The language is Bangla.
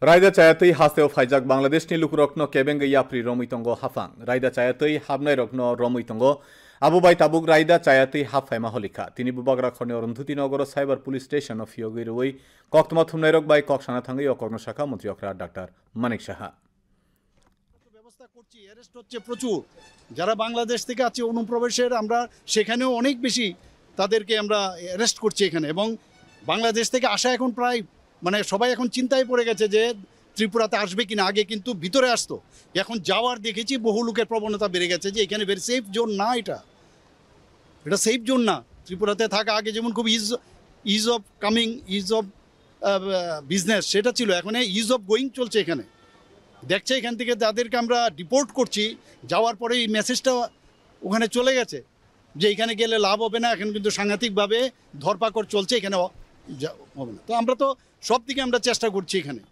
Raida Chayatui hasteo faijak Bangladesh ni lukurokno kebenga yapri romitongo hafang. Raida Chayatui habnai rokno romitongo Abu Bai Tabuk Raida Chayatui haffaima holika. Tini bubagra khone orunduti nogoro cyber police station of Yogirui Koktma thumnairok bai Kokshana thangai o Korno Shakha Mantri Okra Dr. Manik Shaha. ব্যবস্থা করছি অ্যারেস্ট হচ্ছে প্রচুর যারা বাংলাদেশ থেকে আছে অনুপ্রবেশের আমরা সেখানেও অনেক বেশি তাদেরকে আমরা অ্যারেস্ট করছি এখানে এবং বাংলাদেশ থেকে আসা এখন প্রায় মানে সবাই এখন চিন্তায় পড়ে গেছে যে ত্রিপুরাতে আসবে কিনা আগে কিন্তু ভিতরে আসতো এখন যাওয়ার দেখেছি বহু লোকের প্রবণতা বেড়ে গেছে যে এখানে ভেরি সেফ জোন না এটা সেফ জোন না ত্রিপুরাতে থাকা আগে যেমন খুব is of coming is of business সেটা ছিল এখন ইজ অফ গোয়িং চলছে এখানে দেখছে এখান থেকে যাদেরকে আমরা ডিপোর্ট করছি যাওয়ার পরে এই মেসেজটা ওখানে চলে গেছে যে এখানে গেলে লাভ হবে না এখন কিন্তু সাংঘাতিকভাবে ধরপাকড় চলছে এখানে হবে না তো আমরা তো সব দিকে আমরা চেষ্টা করছি এখানে